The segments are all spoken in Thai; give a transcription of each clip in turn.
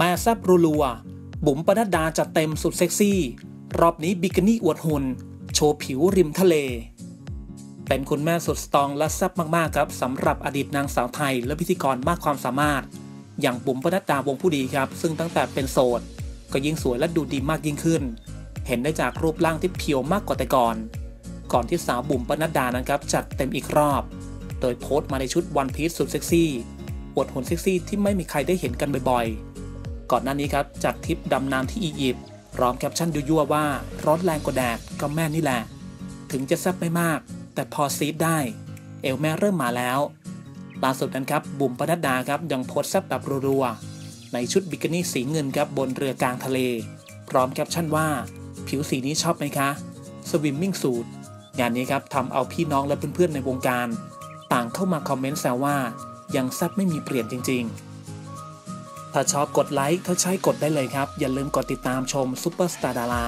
แม่แซ่บรัวๆบุ๋มปนัดดาจัดเต็มสุดเซ็กซี่รอบนี้บิกินี่อวดหุ่นโชว์ผิวริมทะเลเป็นคุณแม่สุดสตรองและแซ่บมากๆครับสำหรับอดีตนางสาวไทยและพิธีกรมากความสามารถอย่างบุ๋มปนัดดาวงผู้ดีครับซึ่งตั้งแต่เป็นโสดก็ยิ่งสวยและดูดีมากยิ่งขึ้นเห็นได้จากรูปร่างที่เพียวมากกว่าแต่ก่อนที่สาวบุ๋มปนัดดานะครับจัดเต็มอีกรอบโดยโพสต์มาในชุดวันพีซสุดเซ็กซี่อวดหุ่นเซ็กซี่ที่ไม่มีใครได้เห็นกันบ่อยๆก่อนหน้านี้ครับจัดทริปดำน้ำที่อียิปต์พร้อมแคปชั่นยั่วๆว่าร้อนแรงกว่าแดดก็แม่นี่แหละถึงจะแซ่บไม่มากแต่พอซีดได้เอวแม่เริ่มมาแล้วล่าสุดนั้นครับบุ๋มปนัดดาครับยังโพสต์แซ่บแบบรัวๆในชุดบิกินี่สีเงินครับบนเรือกลางทะเลพร้อมแคปชั่นว่าผิวสีนี้ชอบไหมคะสวิมมิ่งสูทงานนี้ครับทำเอาพี่น้องและเพื่อนๆในวงการต่างเข้ามาคอมเมนต์แซวว่ายังแซ่บไม่มีเปลี่ยนจริงๆถ้าชอบกดไลค์ถ้าใช่กดได้เลยครับอย่าลืมกดติดตามชมซุปเปอร์สตาร์ดารา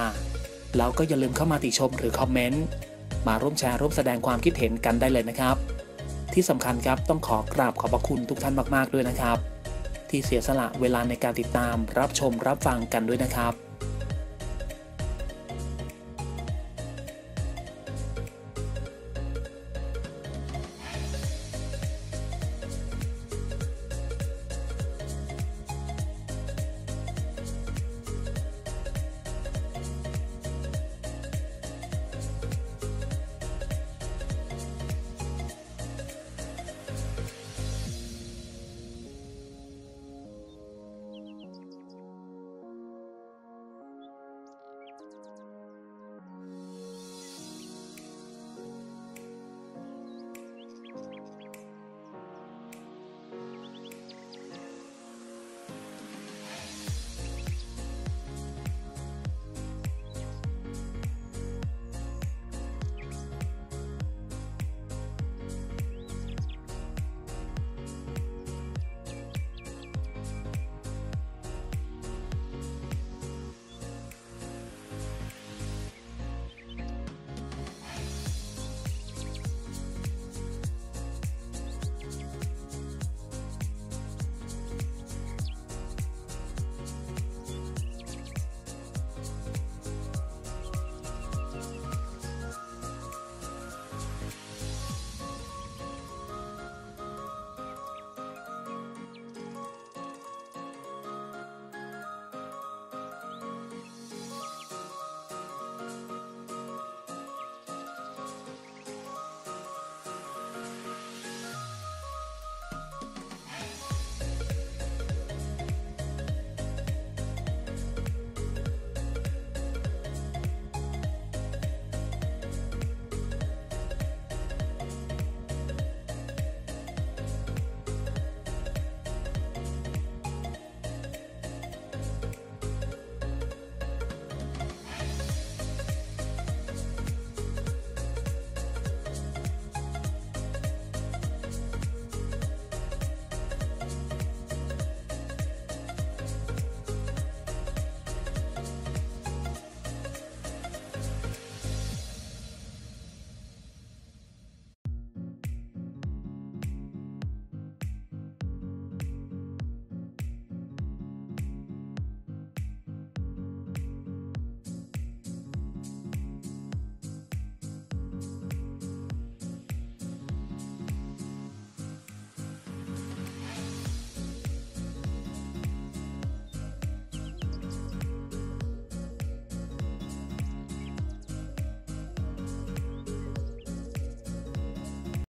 แล้วก็อย่าลืมเข้ามาติชมหรือคอมเมนต์มาร่วมแชร์ร่วมแสดงความคิดเห็นกันได้เลยนะครับที่สำคัญครับต้องขอกราบขอบพระคุณทุกท่านมากๆด้วยนะครับที่เสียสละเวลาในการติดตามรับชมรับฟังกันด้วยนะครับ